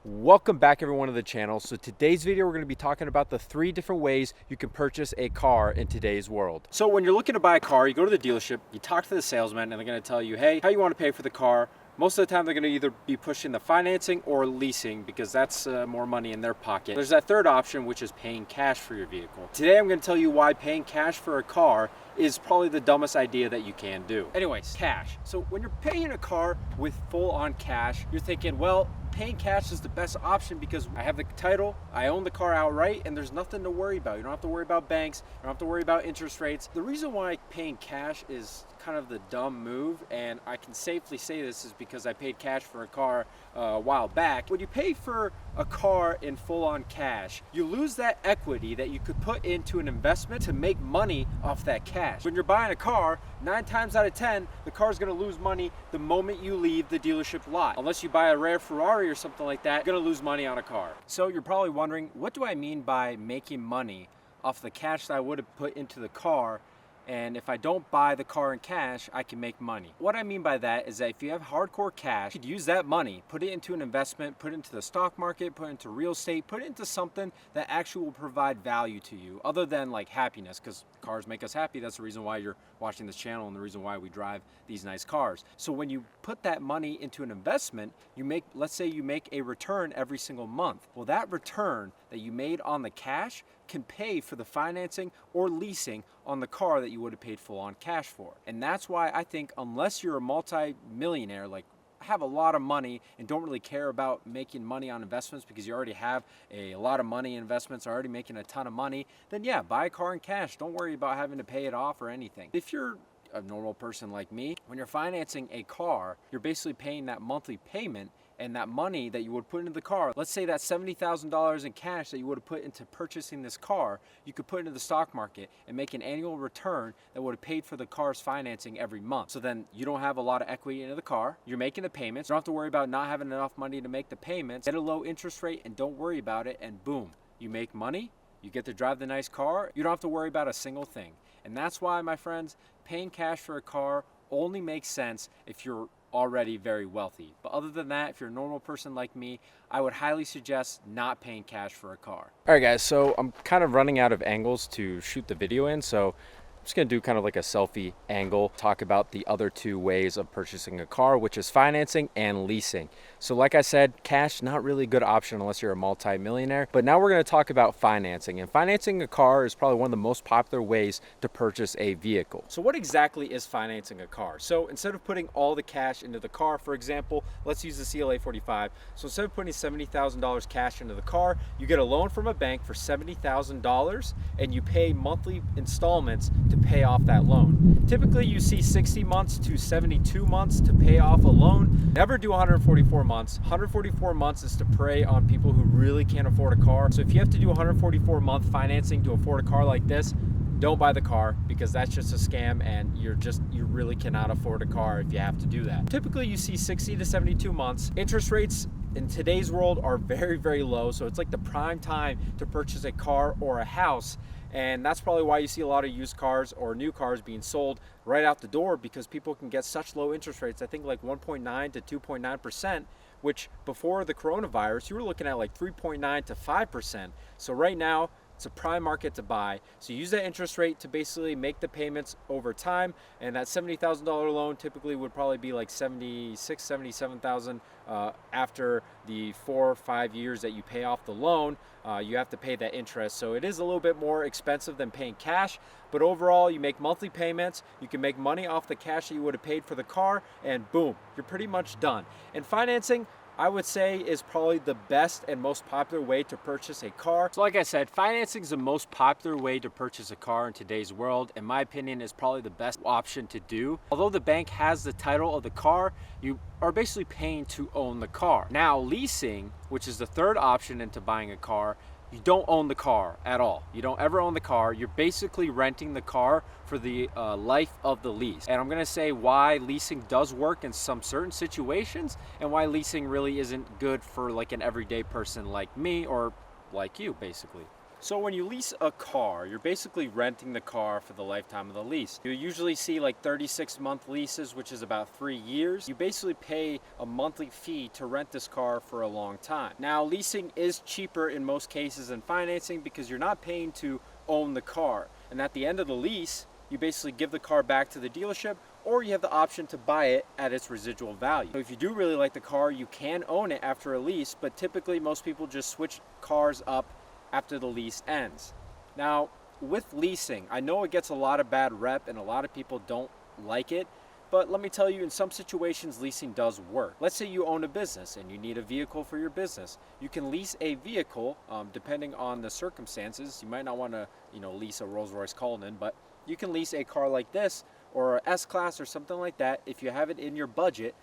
Welcome back everyone to the channel. So today's video we're going to be talking about the 3 different ways you can purchase a car in today's world. So when you're looking to buy a car, you go to the dealership, you talk to the salesman, and they're going to tell you, hey, how you want to pay for the car. Most of the time they're going to either be pushing the financing or leasing because that's more money in their pocket. There's that third option, which is paying cash for your vehicle. Today I'm going to tell you why paying cash for a car is probably the dumbest idea that you can do. Anyways, cash. So when you're paying a car with full on cash, you're thinking, well, paying cash is the best option because I have the title, I own the car outright, and there's nothing to worry about. You don't have to worry about banks, you don't have to worry about interest rates. The reason why paying cash is kind of the dumb move, and I can safely say this is because I paid cash for a car a while back. When you pay for a car in full-on cash, you lose that equity that you could put into an investment to make money off that cash. When you're buying a car, 9 times out of 10, the car's gonna lose money the moment you leave the dealership lot. Unless you buy a rare Ferrari or something like that, you're gonna lose money on a car. So you're probably wondering, what do I mean by making money off the cash that I would have put into the car? And if I don't buy the car in cash, I can make money. What I mean by that is that if you have hardcore cash, you could use that money, put it into an investment, put it into the stock market, put it into real estate, put it into something that actually will provide value to you other than like happiness, because cars make us happy. That's the reason why you're watching this channel and the reason why we drive these nice cars. So when you put that money into an investment, you make, let's say you make a return every single month. Well, that return that you made on the cash can pay for the financing or leasing on the car that you would have paid full on cash for. And that's why I think unless you're a multi-millionaire, like have a lot of money and don't really care about making money on investments because you already have a lot of money in investments, are already making a ton of money, then yeah, buy a car in cash. Don't worry about having to pay it off or anything. If you're a normal person like me, when you're financing a car, you're basically paying that monthly payment, and that money that you would put into the car, let's say that $70,000 in cash that you would have put into purchasing this car, you could put into the stock market and make an annual return that would have paid for the car's financing every month. So then you don't have a lot of equity into the car, you're making the payments, you don't have to worry about not having enough money to make the payments, get a low interest rate and don't worry about it, and boom, you make money, you get to drive the nice car, you don't have to worry about a single thing. And that's why, my friends, paying cash for a car only makes sense if you're already very wealthy. But other than that, if you're a normal person like me, I would highly suggest not paying cash for a car. All right guys, so I'm kind of running out of angles to shoot the video in, so I'm just gonna do kind of like a selfie angle, talk about the other 2 ways of purchasing a car, which is financing and leasing. So like I said, cash, not really a good option unless you're a multi-millionaire, but now we're gonna talk about financing. And financing a car is probably one of the most popular ways to purchase a vehicle. So what exactly is financing a car? So instead of putting all the cash into the car, for example, let's use the CLA 45. So instead of putting $70,000 cash into the car, you get a loan from a bank for $70,000 and you pay monthly installments to pay off that loan. Typically you see 60 months to 72 months to pay off a loan. Never do 144 months. 144 months is to prey on people who really can't afford a car. So if you have to do 144 month financing to afford a car like this, don't buy the car, because that's just a scam and you really cannot afford a car if you have to do that. Typically you see 60 to 72 months. Interest rates in today's world are very, very low. So it's like the prime time to purchase a car or a house. And that's probably why you see a lot of used cars or new cars being sold right out the door, because people can get such low interest rates. I think like 1.9 to 2.9%, which before the coronavirus, you were looking at like 3.9 to 5%. So right now, it's a prime market to buy. So you use that interest rate to basically make the payments over time. And that $70,000 loan typically would probably be like $76,000, $77,000 after the 4 or 5 years that you pay off the loan. You have to pay that interest. So it is a little bit more expensive than paying cash, but overall you make monthly payments, you can make money off the cash that you would have paid for the car, and boom, you're pretty much done. And financing, I would say, is probably the best and most popular way to purchase a car. So like I said, financing is the most popular way to purchase a car in today's world. In my opinion, is probably the best option to do. Although the bank has the title of the car, you are basically paying to own the car. Now, leasing, which is the third option into buying a car, you don't own the car at all. You don't ever own the car. You're basically renting the car for the life of the lease. And I'm gonna say why leasing does work in some certain situations and why leasing really isn't good for like an everyday person like me or like you, basically. So when you lease a car, you're basically renting the car for the lifetime of the lease. You usually see like 36-month leases, which is about 3 years. You basically pay a monthly fee to rent this car for a long time. Now, leasing is cheaper in most cases than financing because you're not paying to own the car. And at the end of the lease, you basically give the car back to the dealership, or you have the option to buy it at its residual value. So if you do really like the car, you can own it after a lease, but typically most people just switch cars up after the lease ends. Now, with leasing, I know it gets a lot of bad rep and a lot of people don't like it, but let me tell you, in some situations, leasing does work. Let's say you own a business and you need a vehicle for your business. You can lease a vehicle, depending on the circumstances. You might not want to, lease a Rolls-Royce Cullinan, but you can lease a car like this or a S-Class or something like that if you have it in your budget.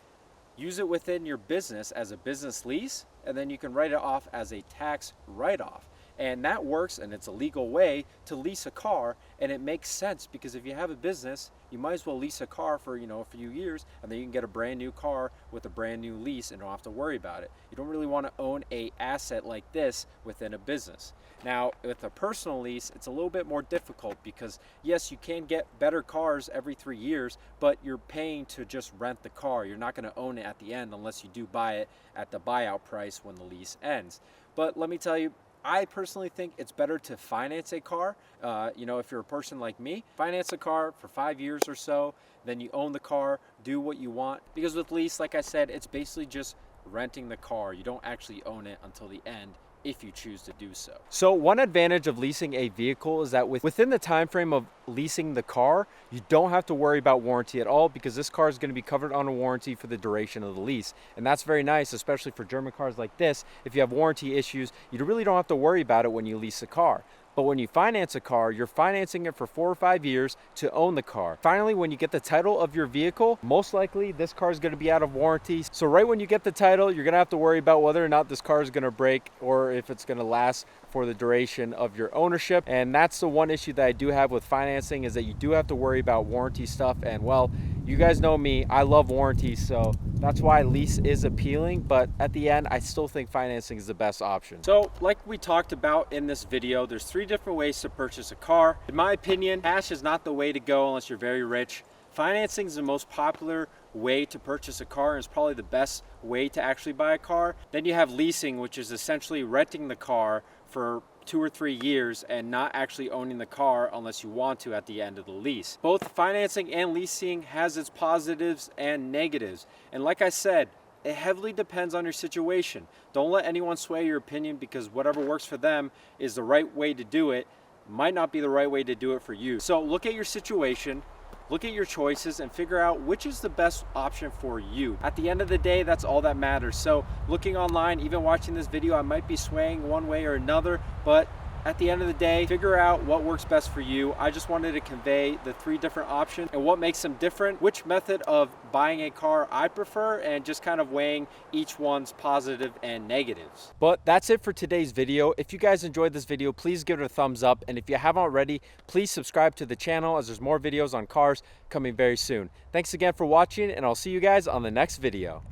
Use it within your business as a business lease, and then you can write it off as a tax write-off. And that works, and it's a legal way to lease a car, and it makes sense because if you have a business, you might as well lease a car for a few years, and then you can get a brand new car with a brand new lease and don't have to worry about it. You don't really want to own an asset like this within a business. Now, with a personal lease, it's a little bit more difficult because yes, you can get better cars every 3 years, but you're paying to just rent the car. You're not going to own it at the end unless you do buy it at the buyout price when the lease ends. But let me tell you, I personally think it's better to finance a car. If you're a person like me, finance a car for 5 years or so, then you own the car, do what you want. Because with lease, like I said, it's basically just renting the car. You don't actually own it until the end if you choose to do so. So one advantage of leasing a vehicle is that within the time frame of leasing the car, you don't have to worry about warranty at all because this car is going to be covered on a warranty for the duration of the lease. And that's very nice, especially for German cars like this. If you have warranty issues, you really don't have to worry about it when you lease a car. But when you finance a car, you're financing it for 4 or 5 years to own the car. Finally, when you get the title of your vehicle, most likely this car is going to be out of warranty. So right when you get the title, you're going to have to worry about whether or not this car is going to break or if it's going to last for the duration of your ownership. And that's the one issue that I do have with financing, is that you do have to worry about warranty stuff. And well, you guys know me, I love warranties, so that's why lease is appealing. But at the end, I still think financing is the best option. So like we talked about in this video, there's 3 different ways to purchase a car. In my opinion, cash is not the way to go unless you're very rich. Financing is the most popular way to purchase a car and is probably the best way to actually buy a car. Then you have leasing, which is essentially renting the car for 2 or 3 years and not actually owning the car unless you want to at the end of the lease. Both financing and leasing has its positives and negatives. And like I said, it heavily depends on your situation. Don't let anyone sway your opinion because whatever works for them is the right way to do it, might not be the right way to do it for you. So look at your situation, look at your choices, and figure out which is the best option for you. At the end of the day, that's all that matters. So looking online, even watching this video, I might be swaying one way or another, but at the end of the day, figure out what works best for you. I just wanted to convey the 3 different options and what makes them different, which method of buying a car I prefer, and just kind of weighing each one's positive and negatives. But that's it for today's video. If you guys enjoyed this video, please give it a thumbs up. And if you haven't already, please subscribe to the channel as there's more videos on cars coming very soon. Thanks again for watching, and I'll see you guys on the next video.